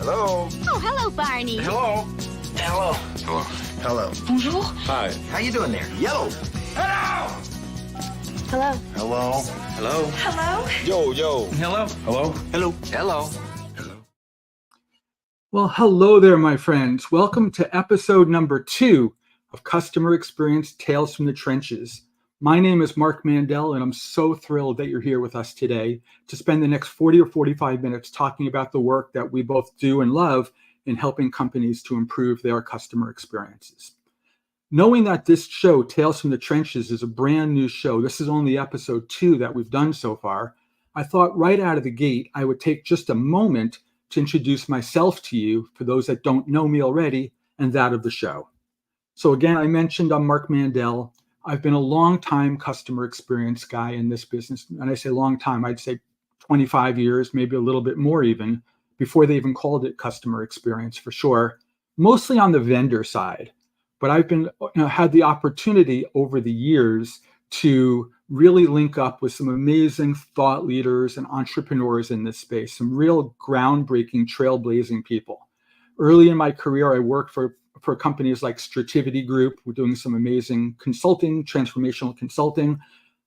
Hello. Oh, hello, Barney. Hello. Hello. Hello. Hello. Bonjour. Hi. How you doing there? Yellow. Hello. Hello. Hello. Hello. Hello. Yo. Hello. Hello. Hello. Hello. Well, hello there, my friends. Welcome to episode number 2 of Customer Experience Tales from the Trenches. My name is Marc Mandel, and I'm so thrilled that you're here with us today to spend the next 40 or 45 minutes talking about the work that we both do and love in helping companies to improve their customer experiences. Knowing that this show, Tales from the Trenches, is a brand new show, this is only episode 2 that we've done so far, I thought right out of the gate I would take just a moment to introduce myself to you for those that don't know me already and that of the show. So again, I mentioned I'm Marc Mandel. I've been a long time customer experience guy in this business. And I say long time, I'd say 25 years, maybe a little bit more even, before they even called it customer experience for sure, mostly on the vendor side. But I've been had the opportunity over the years to really link up with some amazing thought leaders and entrepreneurs in this space, some real groundbreaking, trailblazing people. Early in my career, I worked for companies like Strativity Group. We're doing some amazing consulting, transformational consulting.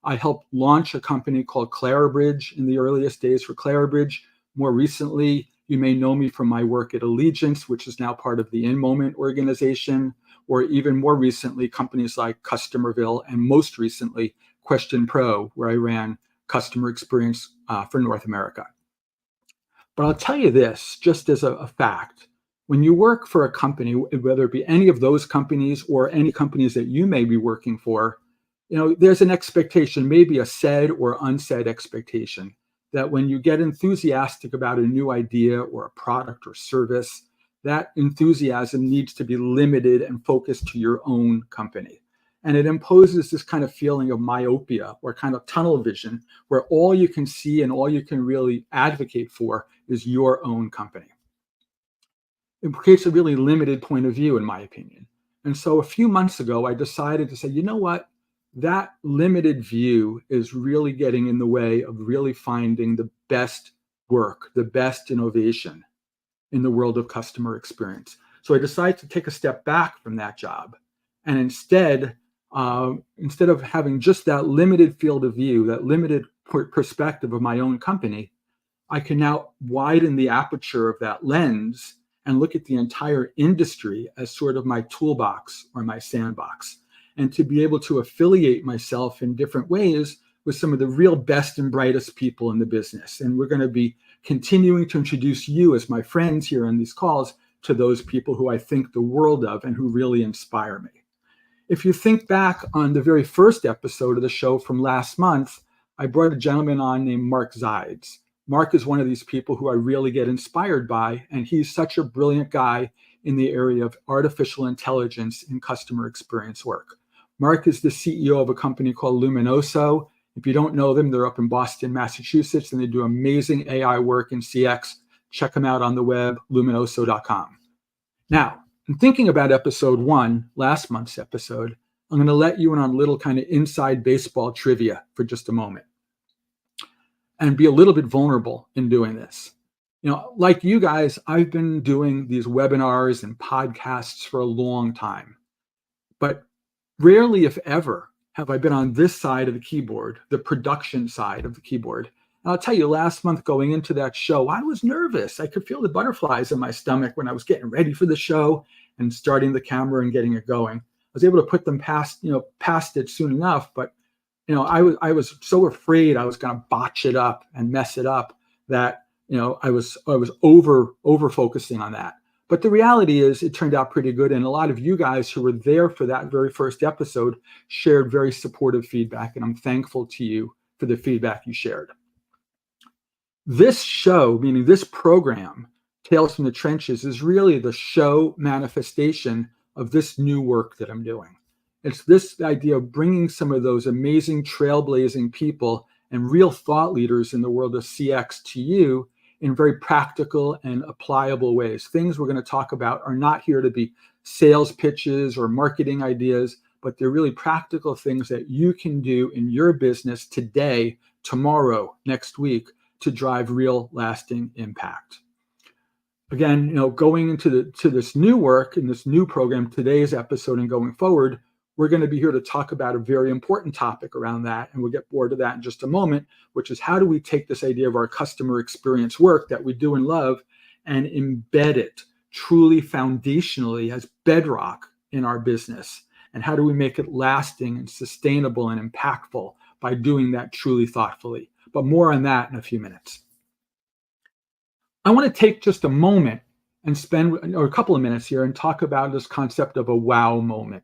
I helped launch a company called Clarabridge in the earliest days for Clarabridge. More recently, you may know me from my work at Allegiance, which is now part of the InMoment organization, or even more recently, companies like Customerville, and most recently, Question Pro, where I ran customer experience for North America. But I'll tell you this, just as a fact, when you work for a company, whether it be any of those companies or any companies that you may be working for, there's an expectation, maybe a said or unsaid expectation, that when you get enthusiastic about a new idea or a product or service, that enthusiasm needs to be limited and focused to your own company. And it imposes this kind of feeling of myopia or kind of tunnel vision, where all you can see and all you can really advocate for is your own company. It creates a really limited point of view, in my opinion. And so a few months ago, I decided to say, you know what? That limited view is really getting in the way of really finding the best work, the best innovation in the world of customer experience. So I decided to take a step back from that job. And instead of having just that limited field of view, that limited perspective of my own company, I can now widen the aperture of that lens and look at the entire industry as sort of my toolbox or my sandbox, and to be able to affiliate myself in different ways with some of the real best and brightest people in the business. And we're going to be continuing to introduce you as my friends here on these calls to those people who I think the world of and who really inspire me. If you think back on the very first episode of the show from last month, I brought a gentleman on named Marc Zides. Marc is one of these people who I really get inspired by, and he's such a brilliant guy in the area of artificial intelligence in customer experience work. Marc is the CEO of a company called Luminoso. If you don't know them, they're up in Boston, Massachusetts, and they do amazing AI work in CX. Check them out on the web, luminoso.com. Now, in thinking about episode 1, last month's episode, I'm going to let you in on a little kind of inside baseball trivia for just a moment, and be a little bit vulnerable in doing this. Like you guys, I've been doing these webinars and podcasts for a long time, but rarely, if ever, have I been on this side of the keyboard, the production side of the keyboard. And I'll tell you, last month going into that show, I was nervous. I could feel the butterflies in my stomach when I was getting ready for the show and starting the camera and getting it going. I was able to put them past it soon enough, but I was so afraid I was going to botch it up and mess it up that I was over focusing on that. But the reality is it turned out pretty good, and a lot of you guys who were there for that very first episode shared very supportive feedback, and I'm thankful to you for the feedback you shared. This show, meaning this program, Tales from the Trenches, is really the show manifestation of this new work that I'm doing. It's this idea of bringing some of those amazing trailblazing people and real thought leaders in the world of CX to you in very practical and applicable ways. Things we're going to talk about are not here to be sales pitches or marketing ideas, but they're really practical things that you can do in your business today, tomorrow, next week, to drive real lasting impact. Again, going into this new work in this new program, today's episode and going forward, we're going to be here to talk about a very important topic around that, and we'll get more to that in just a moment, which is how do we take this idea of our customer experience work that we do and love and embed it truly foundationally as bedrock in our business, and how do we make it lasting and sustainable and impactful by doing that truly thoughtfully. But more on that in a few minutes. I want to take just a moment and spend a couple of minutes here and talk about this concept of a wow moment.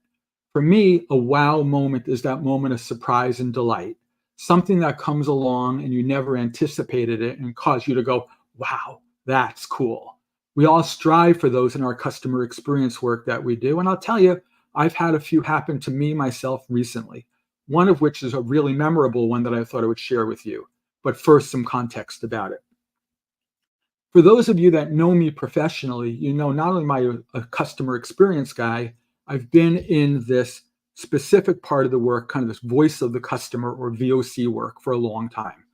For me, a wow moment is that moment of surprise and delight, something that comes along and you never anticipated it and cause you to go, wow, that's cool. We all strive for those in our customer experience work that we do. And I'll tell you, I've had a few happen to me myself recently, one of which is a really memorable one that I thought I would share with you. But first, some context about it. For those of you that know me professionally, you know not only am I a customer experience guy, I've been in this specific part of the work, kind of this voice of the customer or VOC work for a long time.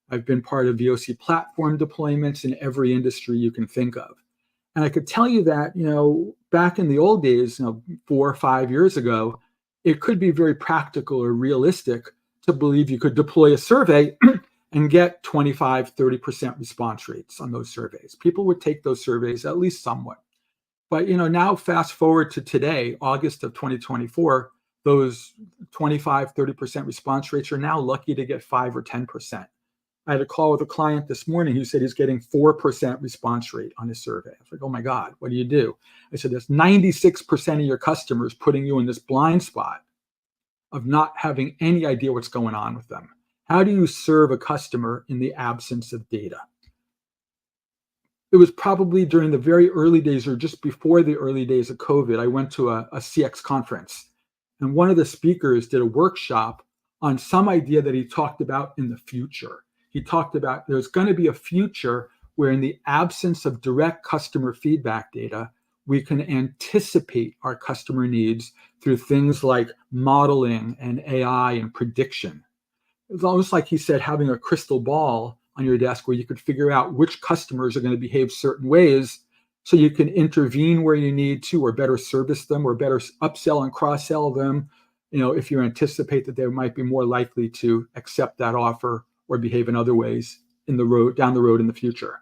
I've been part of VOC platform deployments in every industry you can think of. And I could tell you that, back in the old days, 4 or 5 years ago, it could be very practical or realistic to believe you could deploy a survey and get 25, 30% response rates on those surveys. People would take those surveys at least somewhat. But now fast forward to today, August of 2024, those 25, 30% response rates are now lucky to get 5 or 10%. I had a call with a client this morning who said he's getting 4% response rate on his survey. I was like, oh my God, what do you do? I said, there's 96% of your customers putting you in this blind spot of not having any idea what's going on with them. How do you serve a customer in the absence of data? It was probably during the very early days or just before the early days of COVID, I went to a CX conference, and one of the speakers did a workshop on some idea that he talked about in the future. He talked about there's going to be a future where in the absence of direct customer feedback data, we can anticipate our customer needs through things like modeling and AI and prediction. It's almost like he said, having a crystal ball on your desk where you could figure out which customers are going to behave certain ways so you can intervene where you need to, or better service them, or better upsell and cross-sell them, if you anticipate that they might be more likely to accept that offer or behave in other ways down the road in the future.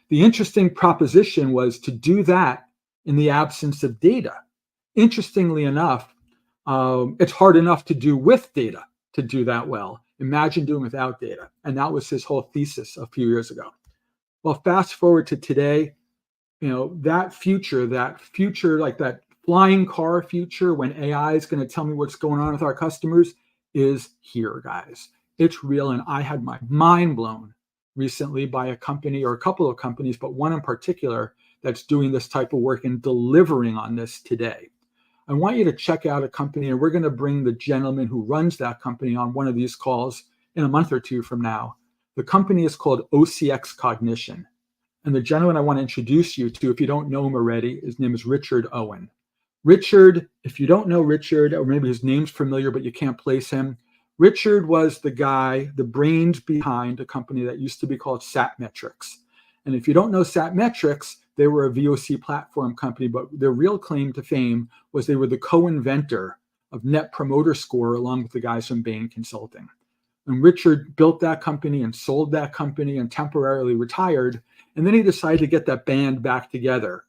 The interesting proposition was to do that in the absence of data. Interestingly enough, it's hard enough to do with data to do that well. Imagine doing without data. And that was his whole thesis a few years ago. Well, fast forward to today, that future like that flying car future when AI is going to tell me what's going on with our customers is here, guys. It's real. And I had my mind blown recently by a company or a couple of companies, but one in particular that's doing this type of work and delivering on this today. I want you to check out a company, and we're going to bring the gentleman who runs that company on one of these calls in a month or two from now. The company is called OCX Cognition. And the gentleman I want to introduce you to, if you don't know him already, his name is Richard Owen. Richard, if you don't know Richard, or maybe his name's familiar, but you can't place him, Richard was the guy, the brains behind a company that used to be called Satmetrics. And if you don't know Satmetrics, they were a VOC platform company, but their real claim to fame was they were the co-inventor of Net Promoter Score along with the guys from Bain Consulting. And Richard built that company and sold that company and temporarily retired. And then he decided to get that band back together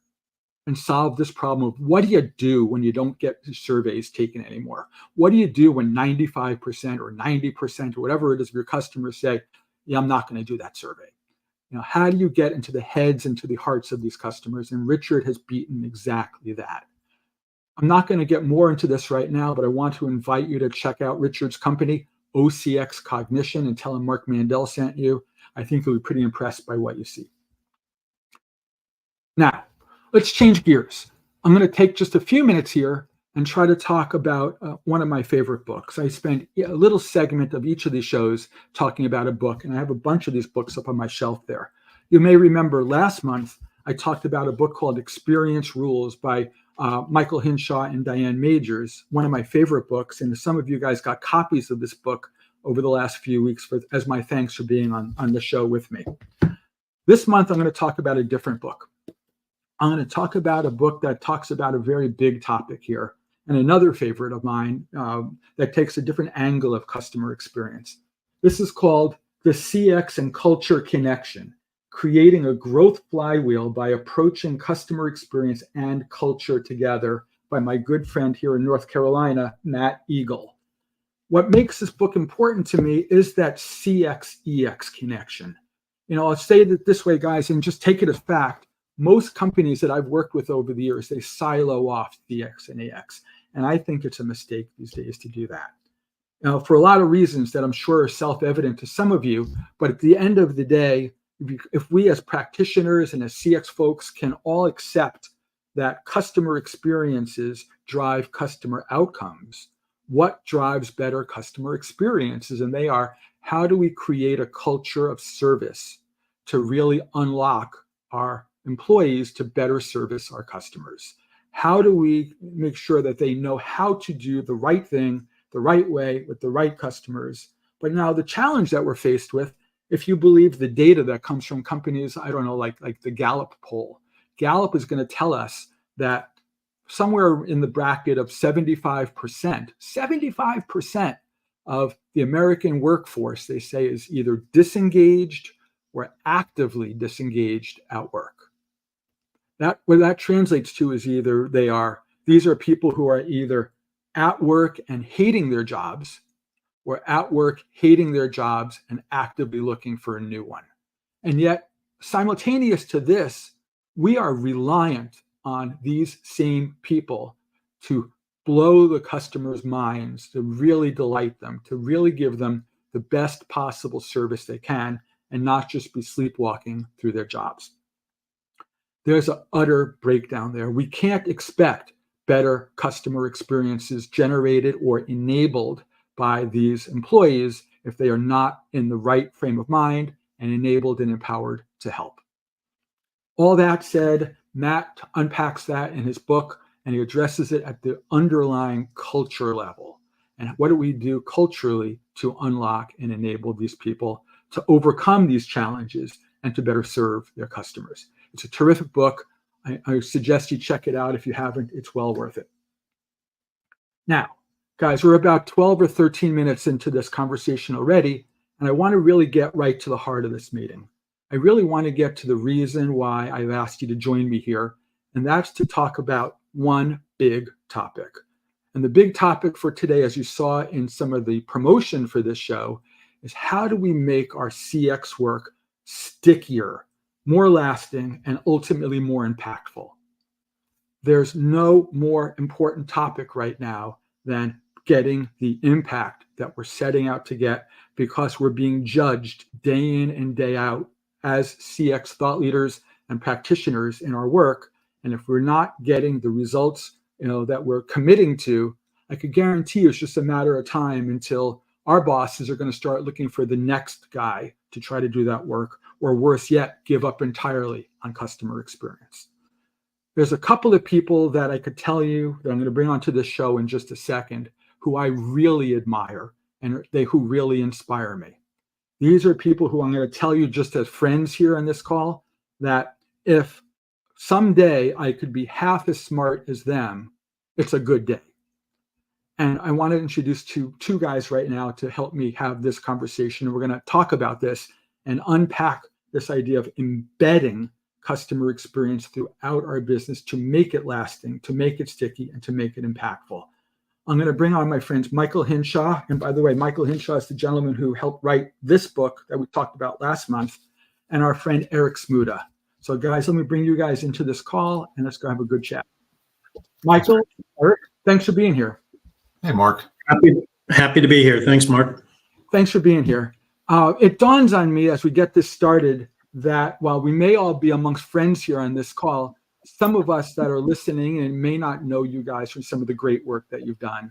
and solve this problem of what do you do when you don't get surveys taken anymore? What do you do when 95% or 90% or whatever it is of your customers say, yeah, I'm not going to do that survey? How do you get into the heads, into the hearts of these customers? And Richard has beaten exactly that. I'm not going to get more into this right now, but I want to invite you to check out Richard's company, OCX Cognition, and tell him Marc Mandel sent you. I think you'll be pretty impressed by what you see. Now, let's change gears. I'm going to take just a few minutes here and try to talk about one of my favorite books. I spent a little segment of each of these shows talking about a book, and I have a bunch of these books up on my shelf there. You may remember last month, I talked about a book called Experience Rules by Michael Hinshaw and Diane Majors, one of my favorite books. And some of you guys got copies of this book over the last few weeks as my thanks for being on the show with me. This month, I'm going to talk about a different book. I'm going to talk about a book that talks about a very big topic here, and another favorite of mine that takes a different angle of customer experience. This is called The CX and Culture Connection, Creating a Growth Flywheel by Approaching Customer Experience and Culture Together, by my good friend here in North Carolina, Matt Eagle. What makes this book important to me is that CX-EX connection. I'll say it this way, guys, and just take it as fact. Most companies that I've worked with over the years, they silo off CX and EX. And I think it's a mistake these days to do that. Now, for a lot of reasons that I'm sure are self-evident to some of you, but at the end of the day, if we as practitioners and as CX folks can all accept that customer experiences drive customer outcomes, what drives better customer experiences? And they are, how do we create a culture of service to really unlock our employees to better service our customers? How do we make sure that they know how to do the right thing, the right way, with the right customers? But now the challenge that we're faced with, if you believe the data that comes from companies, I don't know, like the Gallup poll, Gallup is going to tell us that somewhere in the bracket of 75% of the American workforce, they say, is either disengaged or actively disengaged at work. What that translates to is either these are people who are either at work and hating their jobs, or at work hating their jobs and actively looking for a new one. And yet, simultaneous to this, we are reliant on these same people to blow the customers' minds, to really delight them, to really give them the best possible service they can, and not just be sleepwalking through their jobs. There's an utter breakdown there. We can't expect better customer experiences generated or enabled by these employees if they are not in the right frame of mind and enabled and empowered to help. All that said, Matt unpacks that in his book, and he addresses it at the underlying culture level. And what do we do culturally to unlock and enable these people to overcome these challenges and to better serve their customers? It's a terrific book. I suggest you check it out. If you haven't, it's well worth it. Now, guys, we're about 12 or 13 minutes into this conversation already, and I want to really get right to the heart of this meeting. I really want to get to the reason why I've asked you to join me here, and that's to talk about one big topic. And the big topic for today, as you saw in some of the promotion for this show, is how do we make our CX work stickier, more lasting, and ultimately more impactful? There's no more important topic right now than getting the impact that we're setting out to get, because we're being judged day in and day out as CX thought leaders and practitioners in our work. And if we're not getting the results, that we're committing to, I could guarantee you it's just a matter of time until our bosses are going to start looking for the next guy to try to do that work, or worse yet, give up entirely on customer experience. There's a couple of people that I could tell you that I'm going to bring onto this show in just a second, who I really admire and who really inspire me. These are people who I'm going to tell you just as friends here on this call, that if someday I could be half as smart as them, it's a good day. And I want to introduce two guys right now to help me have this conversation. We're going to talk about this and unpack this idea of embedding customer experience throughout our business to make it lasting, to make it sticky, and to make it impactful. I'm going to bring on my friends Michael Hinshaw. And by the way, Michael Hinshaw is the gentleman who helped write this book that we talked about last month, and our friend Eric Smuda. So guys, let me bring you guys into this call and let's go have a good chat. Michael, Eric, thanks for being here. Hey, Mark. Happy to be here. Thanks, Mark. Thanks for being here. It dawns on me as we get this started that while we may all be amongst friends here on this call, some of us that are listening and may not know you guys from some of the great work that you've done.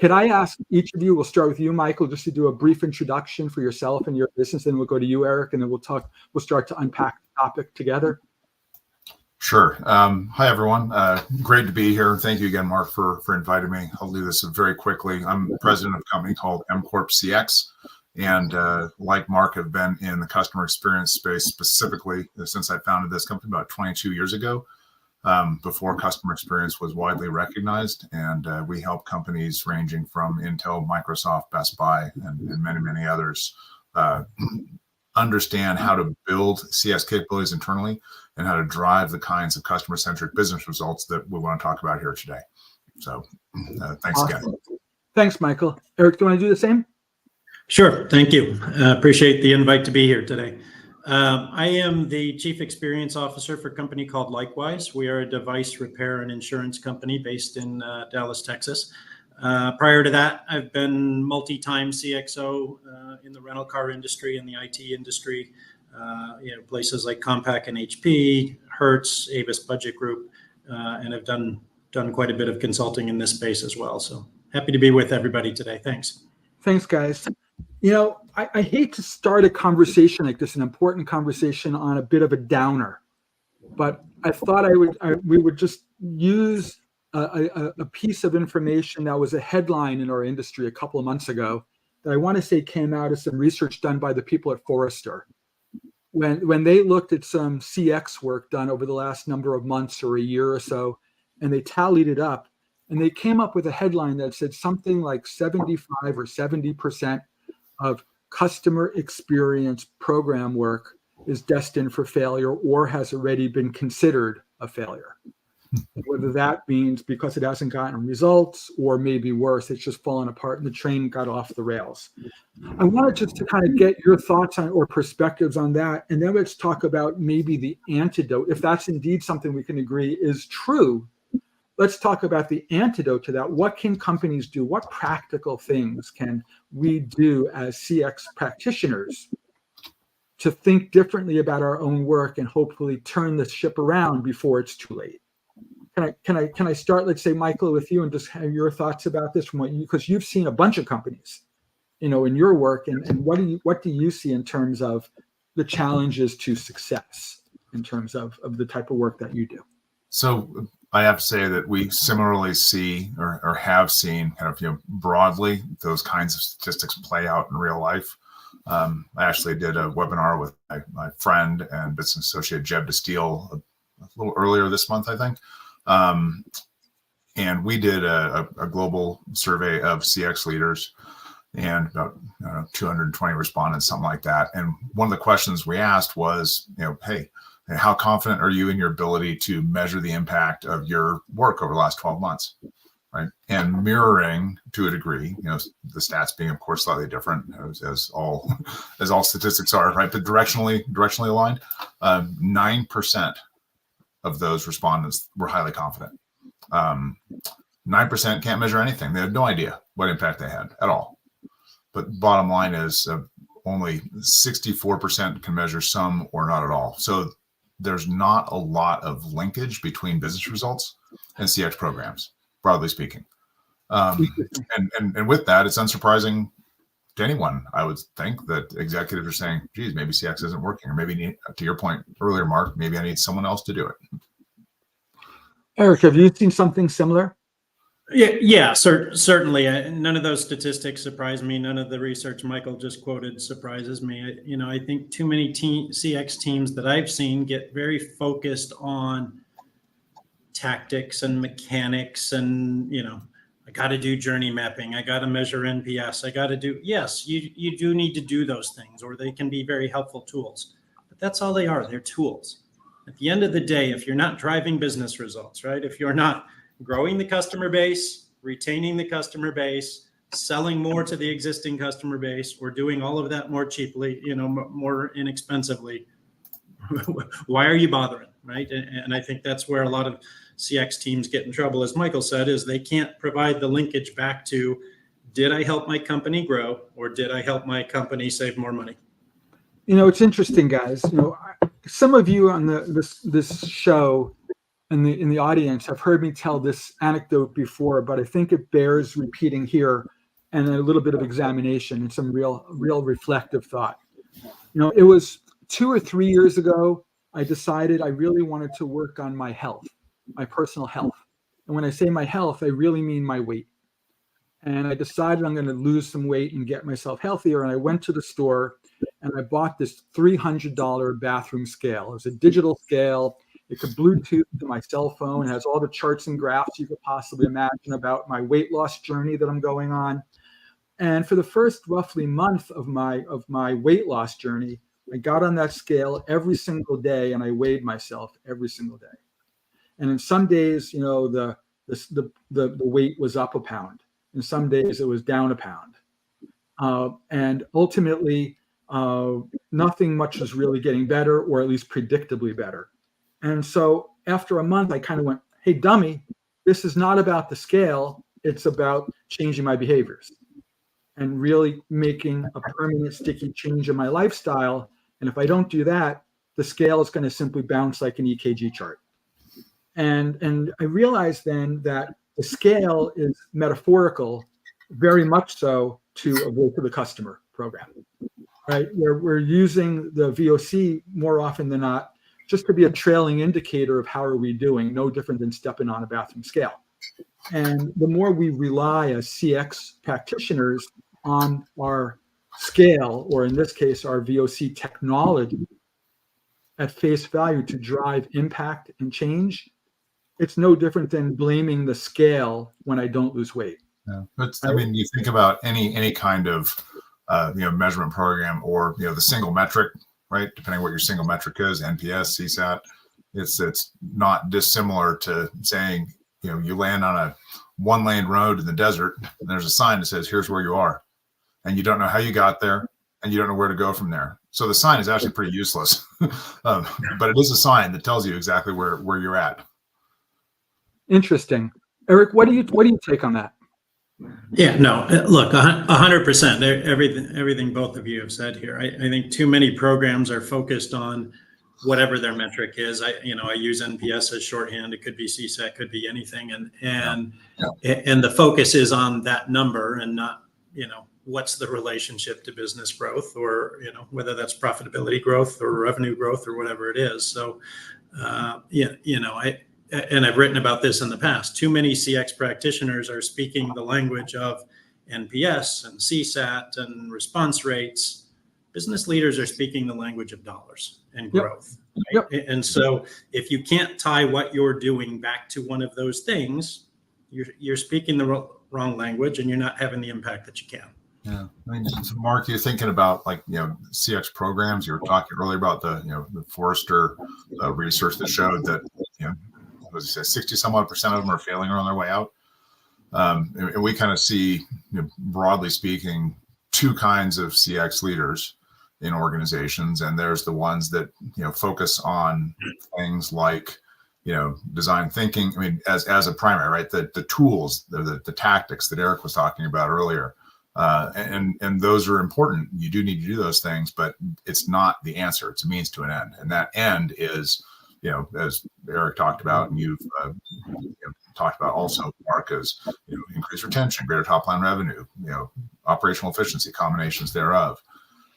Could I ask each of you, we'll start with you, Michael, just to do a brief introduction for yourself and your business, and we'll go to you, Eric, and then we'll start to unpack the topic together. Sure. Hi, everyone. Great to be here. Thank you again, Mark, for inviting me. I'll do this very quickly. I'm the president of a company called McorpCX, and like Mark, have been in the customer experience space specifically since I founded this company about 22 years ago. before customer experience was widely recognized. And we help companies ranging from Intel, Microsoft, Best Buy, and many, many others understand how to build CX capabilities internally and how to drive the kinds of customer-centric business results that we want to talk about here today. So thanks Awesome. again. Thanks, Michael. Eric, do you want to do the same? Sure. Thank you. Appreciate the invite to be here today. I am the Chief Experience Officer for a company called LIkewize. We are a device repair and insurance company based in Dallas, Texas. Prior to that, I've been multi-time CXO in the rental car industry and the IT industry, places like Compaq and HP, Hertz, Avis Budget Group, and I've done quite a bit of consulting in this space as well. So happy to be with everybody today. Thanks. Thanks, guys. I hate to start a conversation like this, an important conversation, on a bit of a downer, but I thought we would just use a piece of information that was a headline in our industry a couple of months ago that I want to say came out of some research done by the people at Forrester. When they looked at some CX work done over the last number of months or a year or so, and they tallied it up, and they came up with a headline that said something like 75 or 70% of customer experience program work is destined for failure or has already been considered a failure. Whether that means because it hasn't gotten results, or maybe worse, it's just fallen apart and the train got off the rails. I wanted just to kind of get your thoughts on or perspectives on that. And then let's talk about maybe the antidote. If that's indeed something we can agree is true, let's talk about the antidote to that. What can companies do? What practical things can we do as CX practitioners to think differently about our own work and hopefully turn the ship around before it's too late? Can I start, let's say, Michael, with you, and just have your thoughts about this from because you've seen a bunch of companies, in your work, and what do you see in terms of the challenges to success in terms of the type of work that you do? So I have to say that we similarly see or have seen kind of broadly those kinds of statistics play out in real life. I actually did a webinar with my friend and business associate Jeb DeSteele a little earlier this month, I think. And we did a global survey of CX leaders and about 220 respondents, something like that. And one of the questions we asked was, hey, how confident are you in your ability to measure the impact of your work over the last 12 months? Right. And mirroring to a degree, the stats being, of course, slightly different as all statistics are, right? But directionally aligned, 9% of those respondents were highly confident. 9% can't measure anything. They had no idea what impact they had at all. But bottom line is only 64% can measure some or not at all. So there's not a lot of linkage between business results and CX programs, broadly speaking. And with that, it's unsurprising to anyone, I would think, that executives are saying, geez, maybe CX isn't working, or maybe, to your point earlier, Mark, maybe I need someone else to do it. Eric, have you seen something similar? Yeah, certainly. None of those statistics surprise me. None of the research Michael just quoted surprises me. I think too many CX teams that I've seen get very focused on tactics and mechanics and, I got to do journey mapping. I got to measure NPS. I got to do, yes, you do need to do those things, or they can be very helpful tools, but that's all they are. They're tools. At the end of the day, if you're not driving business results, right? If you're not growing the customer base, retaining the customer base, selling more to the existing customer base, or doing all of that more cheaply, more inexpensively, why are you bothering, right? And I think that's where a lot of CX teams get in trouble, as Michael said, is they can't provide the linkage back to, did I help my company grow, or did I help my company save more money? It's interesting, guys. Some of you on this show in the audience have heard me tell this anecdote before, but I think it bears repeating here, and a little bit of examination and some real reflective thought. It was 2 or 3 years ago, I decided I really wanted to work on my health, my personal health. And when I say my health, I really mean my weight. And I decided I'm going to lose some weight and get myself healthier. And I went to the store and I bought this $300 bathroom scale. It was a digital scale. It could Bluetooth to my cell phone, has all the charts and graphs you could possibly imagine about my weight loss journey that I'm going on. And for the first roughly month of my weight loss journey, I got on that scale every single day and I weighed myself every single day. And in some days, the weight was up a pound. And some days it was down a pound. And ultimately, nothing much was really getting better, or at least predictably better. And so after a month, I kind of went, hey, dummy, this is not about the scale. It's about changing my behaviors and really making a permanent sticky change in my lifestyle. And if I don't do that, the scale is going to simply bounce like an EKG chart. And I realized then that the scale is metaphorical, very much so, to a voice of the customer program, right? Where we're using the VOC more often than not just to be a trailing indicator of how are we doing, no different than stepping on a bathroom scale. And the more we rely as CX practitioners on our scale, or in this case, our VOC technology at face value to drive impact and change, it's no different than blaming the scale when I don't lose weight. Yeah, but I mean, you think about any kind of measurement program, or the single metric, right? Depending on what your single metric is, NPS, CSAT, it's not dissimilar to saying you land on a one-lane road in the desert and there's a sign that says here's where you are, and you don't know how you got there and you don't know where to go from there. So the sign is actually pretty useless, but it is a sign that tells you exactly where you're at. Interesting. Eric, what do you take on that? Yeah, no, look, 100%. Everything both of you have said here. I think too many programs are focused on whatever their metric is. I use NPS as shorthand. It could be CSAT, could be anything, and the focus is on that number and not what's the relationship to business growth, or whether that's profitability growth or revenue growth or whatever it is. So and I've written about this in the past, too many CX practitioners are speaking the language of NPS and CSAT and response rates. Business leaders are speaking the language of dollars and growth. Right? Yep. And so if you can't tie what you're doing back to one of those things, you're speaking the wrong language and you're not having the impact that you can. Yeah, I mean, Mark, you're thinking about CX programs. You were talking earlier about the Forrester research that showed that 60 some odd % of them are failing or on their way out. And we kind of see, broadly speaking, two kinds of CX leaders in organizations, and there's the ones that focus on things like design thinking. I mean, as a primary, right? The tools, the tactics that Eric was talking about earlier. And those are important. You do need to do those things, but it's not the answer. It's a means to an end. And that end is, as Eric talked about, and you've talked about also, Mark, is increased retention, greater top line revenue, operational efficiency, combinations thereof.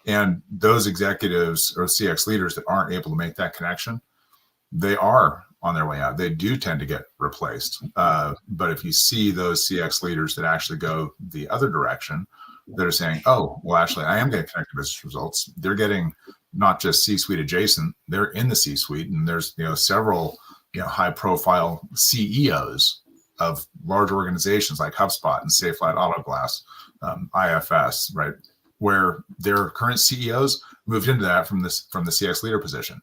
And those executives or CX leaders that aren't able to make that connection, they are on their way out. They do tend to get replaced. But if you see those CX leaders that actually go the other direction, that are saying, oh, well, actually, I am getting connected business results. They're getting not just C-suite adjacent, they're in the C-suite. And there's, several, high profile CEOs of large organizations like HubSpot and Safelite Autoglass, IFS, right? Where their current CEOs moved into that from the CX leader position.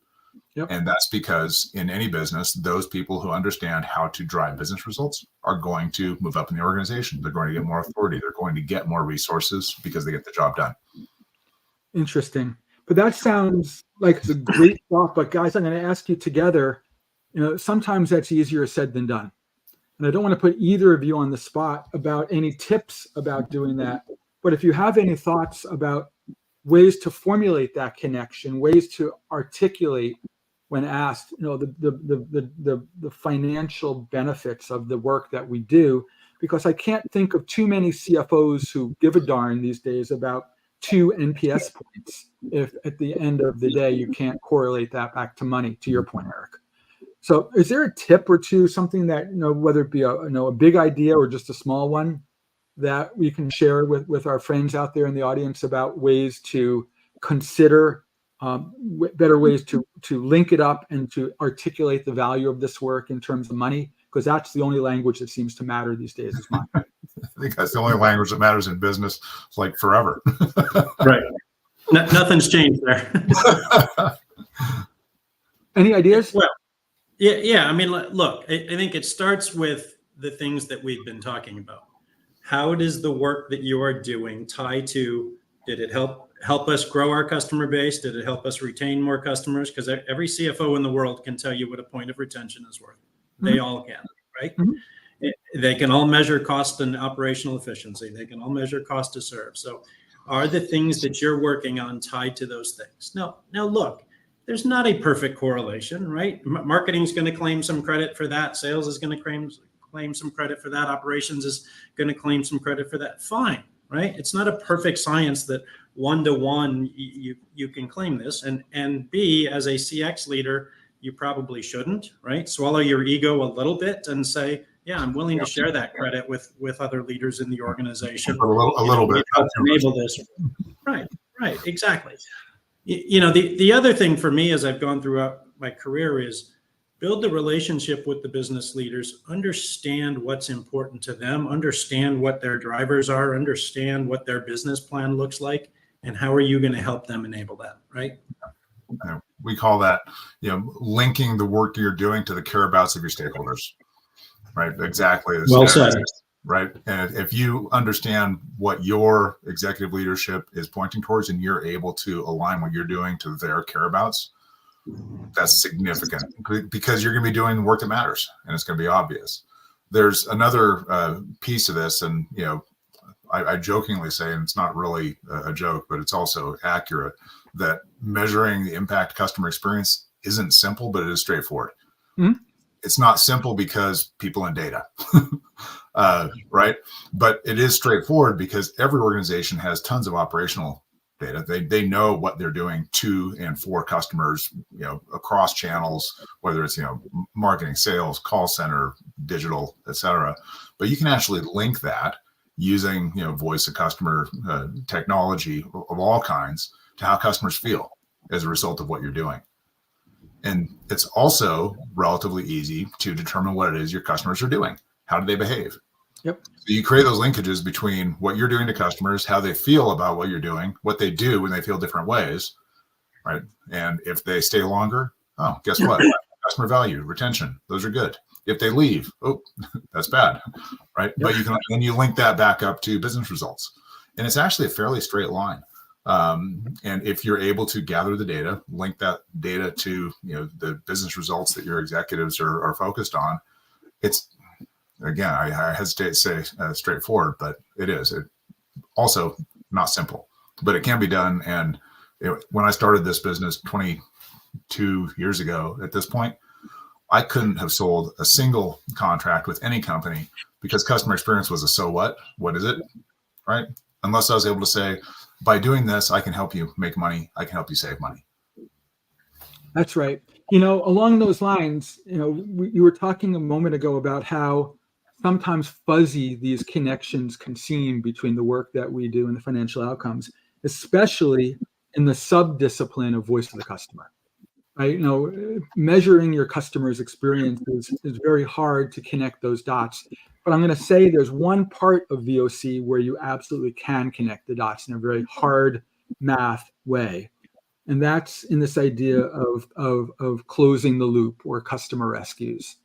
Yep. And that's because in any business, those people who understand how to drive business results are going to move up in the organization. They're going to get more authority. They're going to get more resources because they get the job done. Interesting. But that sounds like it's a great thought. But guys, I'm going to ask you together, sometimes that's easier said than done. And I don't want to put either of you on the spot about any tips about doing that. But if you have any thoughts about ways to formulate that connection, ways to articulate when asked, the financial benefits of the work that we do, because I can't think of too many CFOs who give a darn these days about 2 NPS points if at the end of the day you can't correlate that back to money, to your point, Eric. So is there a tip or two, something that, whether it be a big idea or just a small one, that we can share with our friends out there in the audience about ways to consider better ways to link it up and to articulate the value of this work in terms of money, because that's the only language that seems to matter these days is money. I think that's the only language that matters in business, like forever. Right. Nothing's changed there. Any ideas? Well, yeah. I mean, look, I think it starts with the things that we've been talking about. How does the work that you are doing tie to, did it help us grow our customer base? Did it help us retain more customers? Because every CFO in the world can tell you what a point of retention is worth. They all can, right? They can all measure cost and operational efficiency. They can all measure cost to serve. So are the things that you're working on tied to those things? Now look, there's not a perfect correlation, right? Marketing is going to claim some credit for that. Sales is going to claim some credit for that. Operations is going to claim some credit for that. Fine, right? It's not a perfect science that one-to-one you can claim this. And B, as a CX leader, you probably shouldn't, right? Swallow your ego a little bit and say, yeah, I'm willing to share that credit with other leaders in the organization. A little bit. Enable this. Right, exactly. The other thing for me as I've gone throughout my career is build the relationship with the business leaders, understand what's important to them, understand what their drivers are, understand what their business plan looks like, and how are you going to help them enable that, right? We call that, linking the work you're doing to the care-abouts of your stakeholders, right? Exactly. Well said. Right. And if you understand what your executive leadership is pointing towards and you're able to align what you're doing to their care-abouts, that's significant because you're going to be doing the work that matters and it's going to be obvious. There's another piece of this, and I jokingly say, and it's not really a joke, but it's also accurate, that measuring the impact customer experience isn't simple, but it is straightforward. It's not simple because people and data, right? But it is straightforward because every organization has tons of operational data. They know what they're doing to and for customers, across channels, whether it's, marketing, sales, call center, digital, et cetera. But you can actually link that using, voice of customer technology of all kinds to how customers feel as a result of what you're doing. And it's also relatively easy to determine what it is your customers are doing. How do they behave? Yep. So you create those linkages between what you're doing to customers, how they feel about what you're doing, what they do when they feel different ways, right? And if they stay longer, guess what? Customer value, retention, those are good. If they leave, that's bad, right? But then you link that back up to business results. And it's actually a fairly straight line. And if you're able to gather the data, link that data to the business results that your executives are focused on, it's, again, I hesitate to say straightforward, but it is. It also not simple, but it can be done. And when I started this business 22 years ago, at this point, I couldn't have sold a single contract with any company because customer experience was a so what? What is it? Right? Unless I was able to say, by doing this, I can help you make money. I can help you save money. That's right. Along those lines, you were talking a moment ago about how sometimes fuzzy these connections can seem between the work that we do and the financial outcomes, especially in the sub-discipline of voice of the customer. Right? Measuring your customer's experience is very hard to connect those dots. But I'm going to say there's one part of VOC where you absolutely can connect the dots in a very hard math way. And that's in this idea of closing the loop or customer rescues.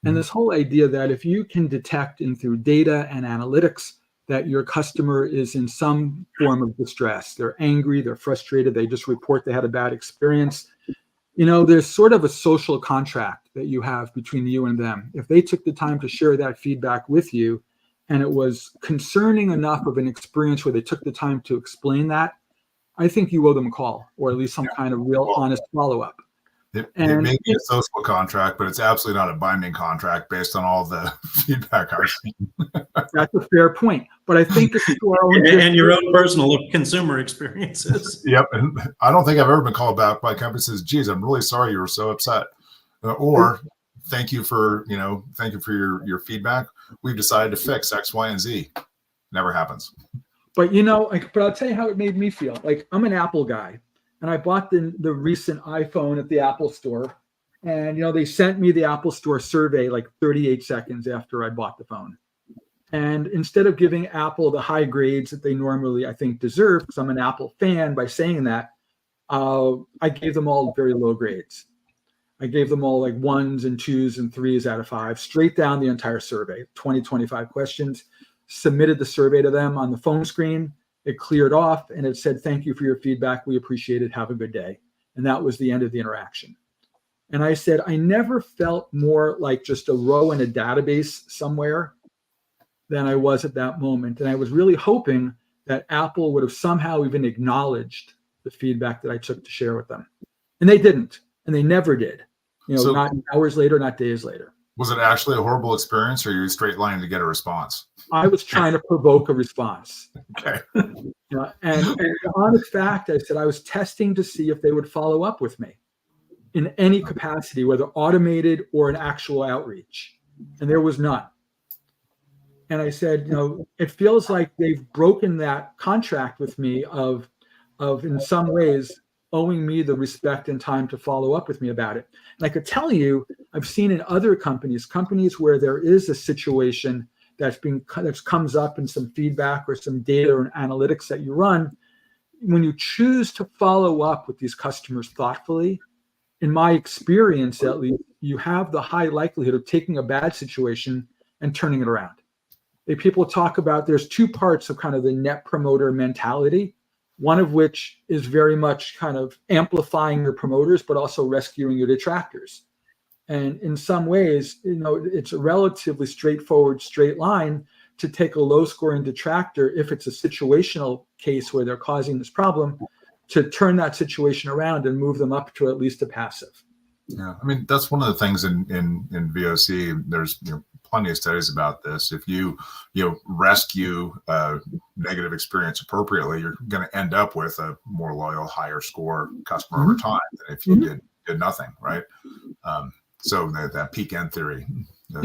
And this whole idea that if you can detect through data and analytics that your customer is in some form of distress, they're angry, they're frustrated, they just report they had a bad experience, there's sort of a social contract that you have between you and them. If they took the time to share that feedback with you and it was concerning enough of an experience where they took the time to explain that, I think you owe them a call or at least some kind of real honest follow-up. It may be a social contract, but it's absolutely not a binding contract based on all the feedback I've seen. That's a fair point. But I think it's to our own and your own personal consumer experiences. Yep. And I don't think I've ever been called back by a company that says, geez, I'm really sorry you were so upset. Or thank you for your feedback. We've decided to fix X, Y, and Z. Never happens. But but I'll tell you how it made me feel. Like, I'm an Apple guy. and I bought the recent iPhone at the Apple Store. And, they sent me the Apple Store survey like 38 seconds after I bought the phone. And instead of giving Apple the high grades that they normally, I think, deserve, because I'm an Apple fan by saying that, I gave them all very low grades. I gave them all like 1s and 2s and 3s out of 5, straight down the entire survey, 25 questions, submitted the survey to them on the phone screen. It cleared off and it said, "Thank you for your feedback. We appreciate it. Have a good day." And that was the end of the interaction. And I said, I never felt more like just a row in a database somewhere than I was at that moment. And I was really hoping that Apple would have somehow even acknowledged the feedback that I took to share with them. And they didn't. And they never did. So, not hours later, not days later. Was it actually a horrible experience, or are you straight lining to get a response? I was trying to provoke a response. Okay. And the honest fact, I said I was testing to see if they would follow up with me in any capacity, whether automated or an actual outreach. And there was none. And I said, it feels like they've broken that contract with me of in some ways owing me the respect and time to follow up with me about it. And I could tell you, I've seen in other companies where there is a situation that comes up in some feedback or some data or analytics that you run. When you choose to follow up with these customers thoughtfully, in my experience, at least, you have the high likelihood of taking a bad situation and turning it around. People talk about there's two parts of kind of the net promoter mentality, one of which is very much kind of amplifying your promoters, but also rescuing your detractors. And in some ways, it's a relatively straightforward, straight line to take a low scoring detractor if it's a situational case where they're causing this problem, to turn that situation around and move them up to at least a passive. Yeah, I mean, that's one of the things in VOC. There's plenty of studies about this. If you rescue a negative experience appropriately, you're going to end up with a more loyal, higher score customer over time than if you did nothing, right? So that peak end theory,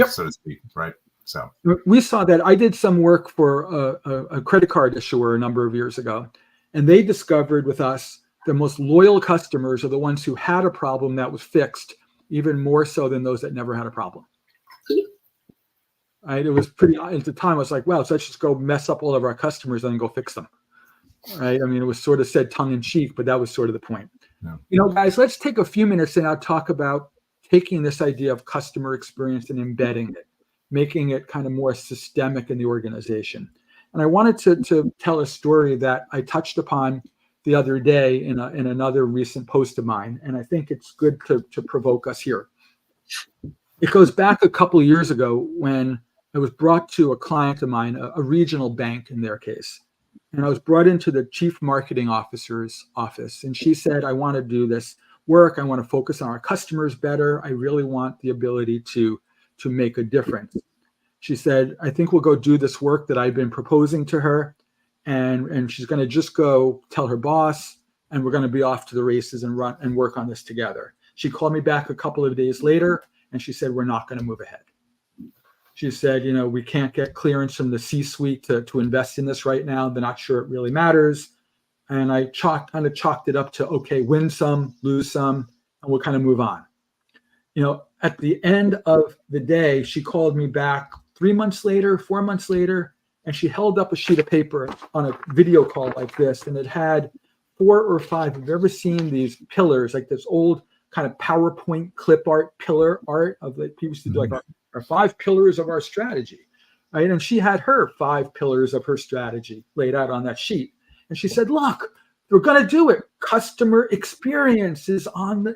so to speak, right? So we saw that. I did some work for a credit card issuer a number of years ago, and they discovered with us the most loyal customers are the ones who had a problem that was fixed, even more so than those that never had a problem. Right? It was pretty, at the time, I was like, well, so let's just go mess up all of our customers and then go fix them. Right? I mean, it was sort of said tongue in cheek, but that was sort of the point. Yeah. Guys, let's take a few minutes and I'll talk about taking this idea of customer experience and embedding it, making it kind of more systemic in the organization. And I wanted to tell a story that I touched upon the other day in another recent post of mine, and I think it's good to provoke us here. It goes back a couple of years ago when I was brought to a client of mine, a regional bank in their case, and I was brought into the chief marketing officer's office, and she said, "I want to do this work. I want to focus on our customers better. I really want the ability to make a difference." She said, "I think we'll go do this work that I've been proposing to her. And she's going to just go tell her boss, and we're going to be off to the races and run and work on this together." She called me back a couple of days later, and she said, "We're not going to move ahead." She said, "We can't get clearance from the C-suite to invest in this right now. They're not sure it really matters." And I kind of chalked it up to, okay, win some, lose some, and we'll kind of move on. At the end of the day, she called me back 3 months later, 4 months later, and she held up a sheet of paper on a video call like this, and it had 4 or 5. Have you ever seen these pillars, like this old kind of PowerPoint clip art, pillar art of like people used to do, like our 5 pillars of our strategy, right? And she had her 5 pillars of her strategy laid out on that sheet. And she said, "Look, we're going to do it. Customer experience is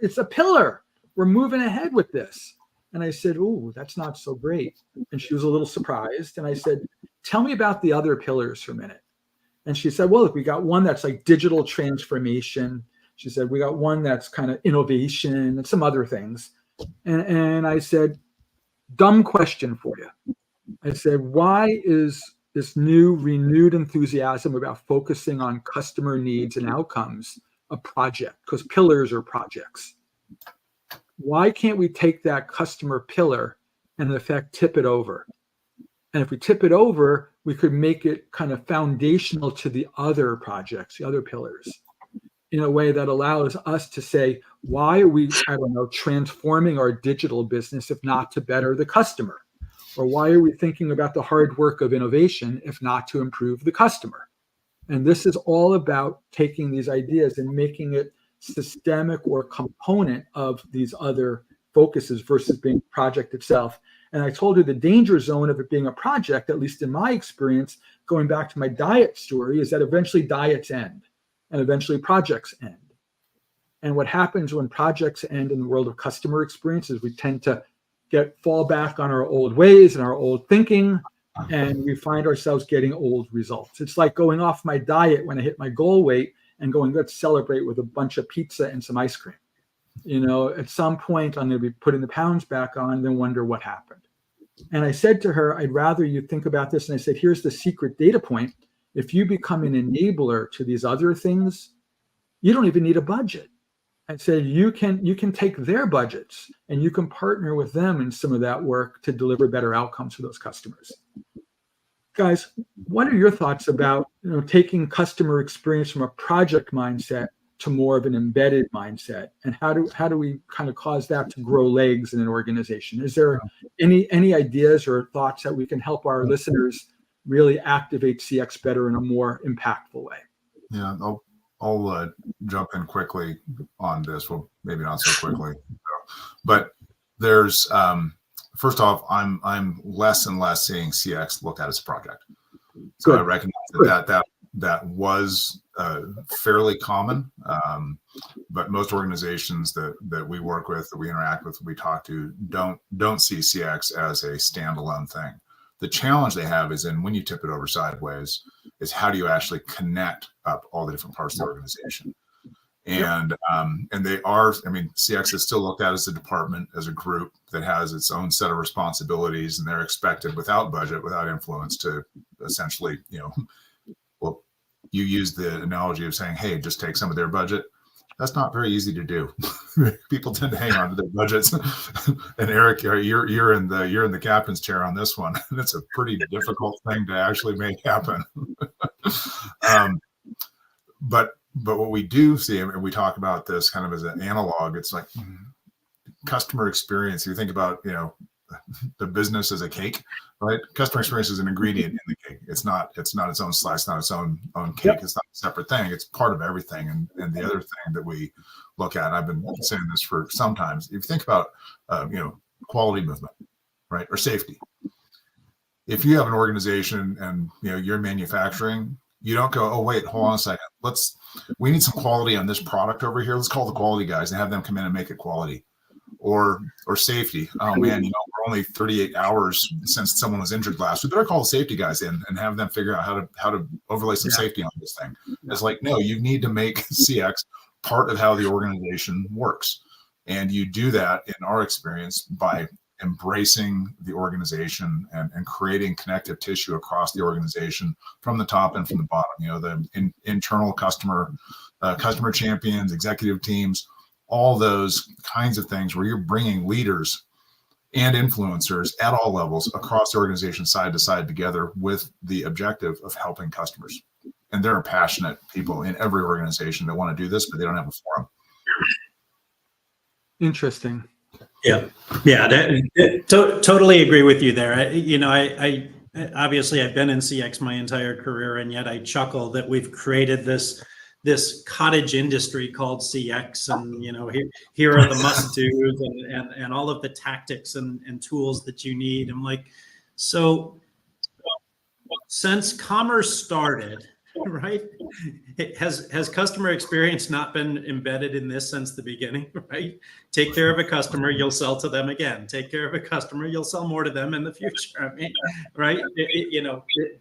it's a pillar. We're moving ahead with this." And I said, "Ooh, that's not so great." And she was a little surprised. And I said, "Tell me about the other pillars for a minute." And she said, "Well, look, we got one that's like digital transformation." She said, "We got one that's kind of innovation and some other things." And I said, "Dumb question for you." I said, "Why is this new renewed enthusiasm about focusing on customer needs and outcomes a project?" Because pillars are projects. Why can't we take that customer pillar and in effect tip it over? And if we tip it over, we could make it kind of foundational to the other projects, the other pillars. in a way that allows us to say, why are we, I don't know, transforming our digital business if not to better the customer? Or why are we thinking about the hard work of innovation if not to improve the customer? And this is all about taking these ideas and making it systemic or component of these other focuses versus being project itself. And I told her the danger zone of it being a project, at least in my experience, going back to my diet story, is that eventually diets end and eventually projects end. And what happens when projects end in the world of customer experience is we tend to fall back on our old ways and our old thinking, and we find ourselves getting old results. It's like going off my diet when I hit my goal weight and going, let's celebrate with a bunch of pizza and some ice cream. At some point I'm going to be putting the pounds back on and then wonder what happened. And I said to her, I'd rather you think about this. And I said, here's the secret data point. If you become an enabler to these other things, you don't even need a budget. I said, you can take their budgets and you can partner with them in some of that work to deliver better outcomes for those customers. Guys, what are your thoughts about taking customer experience from a project mindset to more of an embedded mindset, and how do we kind of cause that to grow legs in an organization? Is there any ideas or thoughts that we can help our listeners really activate CX better in a more impactful way? Yeah, I'll jump in quickly on this. Well, maybe not so quickly, but there's first off, I'm less and less seeing CX looked at as a project. So I recognize that was fairly common, but most organizations that we work with, that we interact with, we talk to, don't see CX as a standalone thing. The challenge they have is when you tip it over sideways, is how do you actually connect up all the different parts of the organization? And they are, CX is still looked at as a department, as a group that has its own set of responsibilities, and they're expected without budget, without influence, to essentially, well, you use the analogy of saying, hey, just take some of their budget. That's not very easy to do. People tend to hang on to their budgets. And Eric, you're in the captain's chair on this one. It's a pretty difficult thing to actually make happen. But what we do see, and we talk about this kind of as an analog, it's like customer experience. You think about, the business as a cake, right? Customer experience is an ingredient in the cake. It's not its own slice, not its own cake. Yep. It's not a separate thing. It's part of everything. And the other thing that we look at, I've been saying this for sometimes, if you think about, quality movement, right? Or safety. If you have an organization and, you're manufacturing, you don't go, oh, wait, hold on a second. We need some quality on this product over here. Let's call the quality guys and have them come in and make it quality. Or safety. Oh man, we're only 38 hours since someone was injured last. We better call the safety guys in and have them figure out how to overlay some safety on this thing. It's like, no, you need to make CX part of how the organization works. And you do that, in our experience, by embracing the organization and creating connective tissue across the organization from the top and from the bottom. The internal customer champions, executive teams, all those kinds of things where you're bringing leaders and influencers at all levels across the organization, side to side, together with the objective of helping customers. And there are passionate people in every organization that want to do this, but they don't have a forum. Interesting. Yeah, totally agree with you there. I obviously I've been in CX my entire career, and yet I chuckle that we've created this cottage industry called CX, and here are the must-dos and all of the tactics and tools that you need. I'm like, so since commerce started, right? Has customer experience not been embedded in this since the beginning, right? Take care of a customer, you'll sell to them again. Take care of a customer, you'll sell more to them in the future. Right?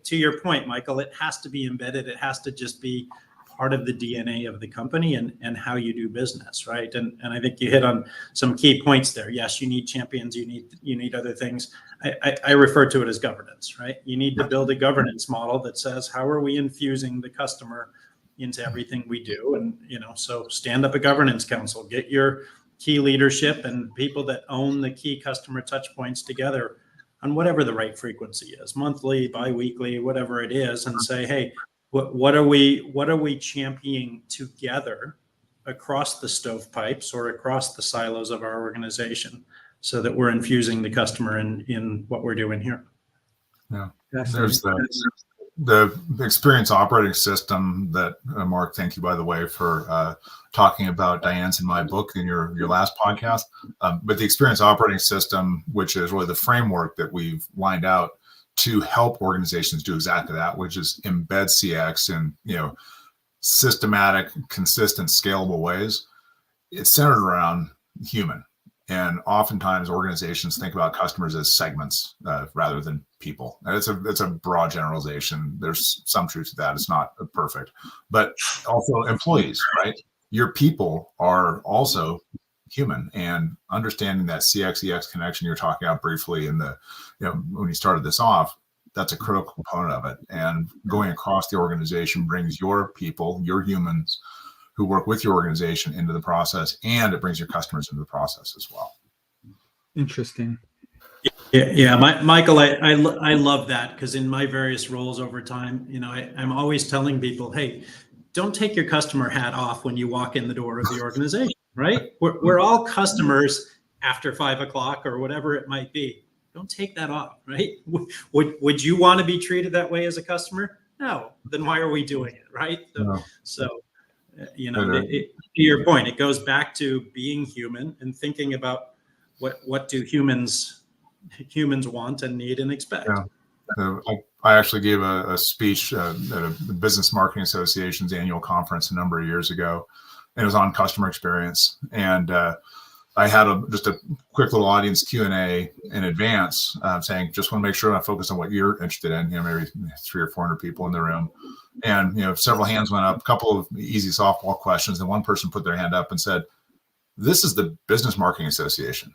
To your point, Michael, it has to be embedded. It has to just be part of the DNA of the company and how you do business, right? And I think you hit on some key points there. Yes, you need champions, you need other things. I refer to it as governance, right? You need to build a governance model that says, how are we infusing the customer into everything we do? And so stand up a governance council, get your key leadership and people that own the key customer touch points together on whatever the right frequency is, monthly, bi-weekly, whatever it is, and say, hey, What are we championing together across the stovepipes or across the silos of our organization, so that we're infusing the customer in what we're doing here? Yeah, there's the experience operating system that Mark, thank you, by the way, for talking about Diane's in my book in your last podcast. But the experience operating system, which is really the framework that we've lined out to help organizations do exactly that, which is embed CX in systematic, consistent, scalable ways. It's centered around human. And oftentimes organizations think about customers as segments rather than people. And it's a broad generalization. There's some truth to that. It's not perfect, but also employees, right? Your people are also human, and understanding that CX EX connection you're talking about briefly in the, when you started this off, that's a critical component of it. And going across the organization brings your people, your humans who work with your organization into the process, and it brings your customers into the process as well. Interesting. Yeah, Michael, I love that, because in my various roles over time, I'm always telling people, hey, don't take your customer hat off when you walk in the door of the organization, right? We're all customers after 5 o'clock or whatever it might be. Don't take that off, right? Would you want to be treated that way as a customer? No. Then why are we doing it, right? So to your point, it goes back to being human and thinking about what do humans want and need and expect. Yeah. I actually gave a speech at a Business Marketing Association's annual conference a number of years ago, and it was on customer experience. And I had just a quick little audience Q&A in advance, saying, just want to make sure I focus on what you're interested in. Maybe 300 or 400 people in the room, and several hands went up, a couple of easy softball questions, and one person put their hand up and said, "This is the Business Marketing Association.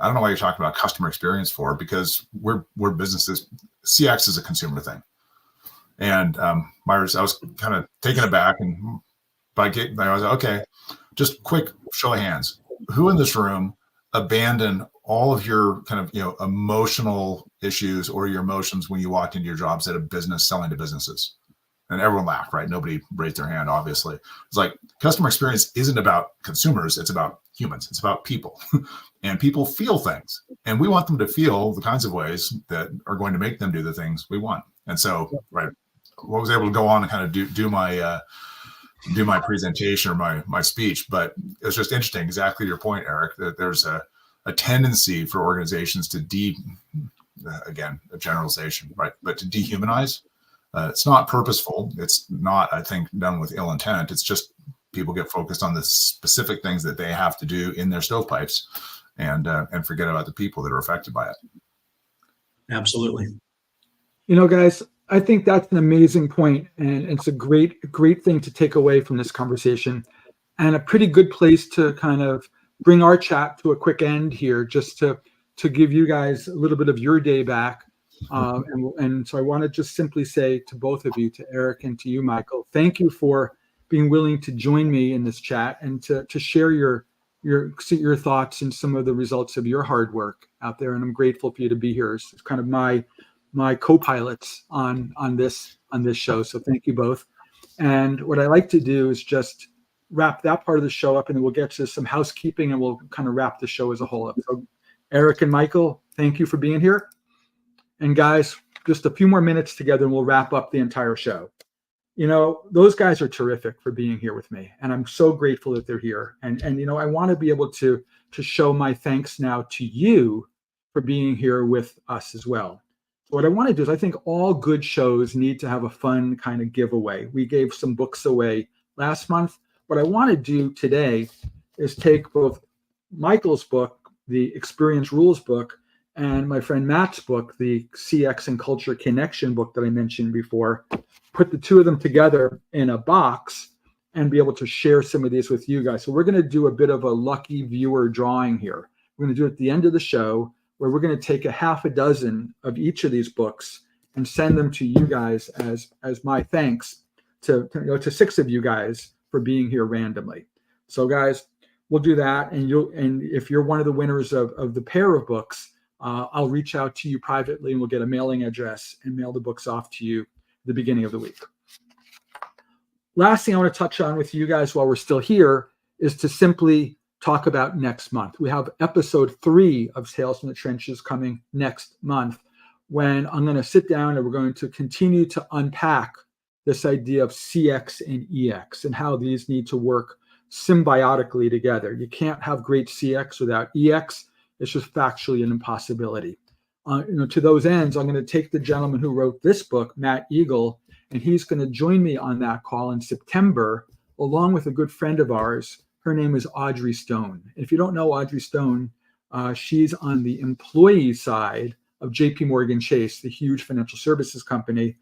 I don't know why you're talking about customer experience for, because we're businesses. CX is a consumer thing." And Myers, I was kind of taken aback, but I was like, okay, just quick show of hands. Who in this room abandoned all of your kind of emotional issues or your emotions when you walked into your jobs at a business selling to businesses? And everyone laughed, right? Nobody raised their hand, obviously. It's like, customer experience isn't about consumers, it's about humans, it's about people. And people feel things, and we want them to feel the kinds of ways that are going to make them do the things we want. And so, right, I was able to go on and kind of do my presentation or my speech, but it was just interesting, exactly your point, Eric, that there's a tendency for organizations to again, a generalization, right, but to dehumanize. It's not purposeful. It's not, I think, done with ill intent. It's just people get focused on the specific things that they have to do in their stovepipes, and forget about the people that are affected by it. Absolutely. Guys, I think that's an amazing point, and it's a great thing to take away from this conversation, and a pretty good place to kind of bring our chat to a quick end here, just to give you guys a little bit of your day back. And so I want to just simply say to both of you, to Eric and to you, Michael, thank you for being willing to join me in this chat and to share your thoughts and some of the results of your hard work out there. And I'm grateful for you to be here. It's kind of my co-pilots on this show. So thank you both. And what I like to do is just wrap that part of the show up, and then we'll get to some housekeeping, and we'll kind of wrap the show as a whole up. So Eric and Michael, thank you for being here. And guys, just a few more minutes together and we'll wrap up the entire show. Those guys are terrific for being here with me, and I'm so grateful that they're here. And I want to be able to show my thanks now to you for being here with us as well. So what I want to do is, I think all good shows need to have a fun kind of giveaway. We gave some books away last month. What I want to do today is take both Michael's book, the Experience Rules book, and my friend Matt's book, the CX and Culture Connection book that I mentioned before, put the two of them together in a box and be able to share some of these with you guys. So we're going to do a bit of a lucky viewer drawing here. We're going to do it at the end of the show, where we're going to take a half a dozen of each of these books and send them to you guys as my thanks to 6 of you guys for being here randomly. So guys, we'll do that. And if you're one of the winners of the pair of books, I'll reach out to you privately, and we'll get a mailing address and mail the books off to you at the beginning of the week. last thing I want to touch on with you guys while we're still here is to simply talk about next month. We have episode 3 of Tales from the Trenches coming next month, when I'm going to sit down and we're going to continue to unpack this idea of CX and EX and how these need to work symbiotically together. You can't have great CX without EX. It's just factually an impossibility. To those ends, I'm going to take the gentleman who wrote this book, Matt Eagle, and he's going to join me on that call in September, along with a good friend of ours. Her name is Audrey Stone. If you don't know Audrey Stone, she's on the employee side of JP Morgan Chase, the huge financial services company.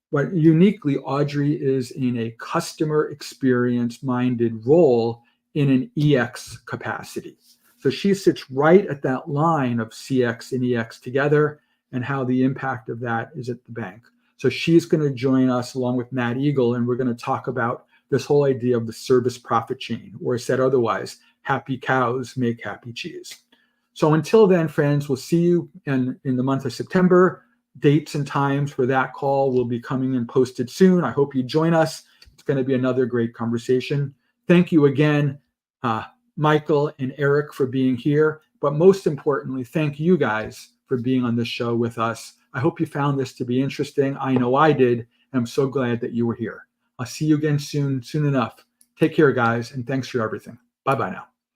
But uniquely, Audrey is in a customer experience minded role in an EX capacity. So she sits right at that line of CX and EX together and how the impact of that is at the bank. So she's going to join us along with Matt Eagle, and we're going to talk about this whole idea of the service profit chain, or said otherwise, happy cows make happy cheese. So until then, friends, we'll see you in the month of September. Dates and times for that call will be coming and posted soon. I hope you join us. It's going to be another great conversation. Thank you again, Michael and Eric, for being here. But most importantly, thank you guys for being on this show with us. I hope you found this to be interesting. I know I did, and I'm so glad that you were here. I'll see you again soon enough. Take care, guys, and thanks for everything. Bye-bye now.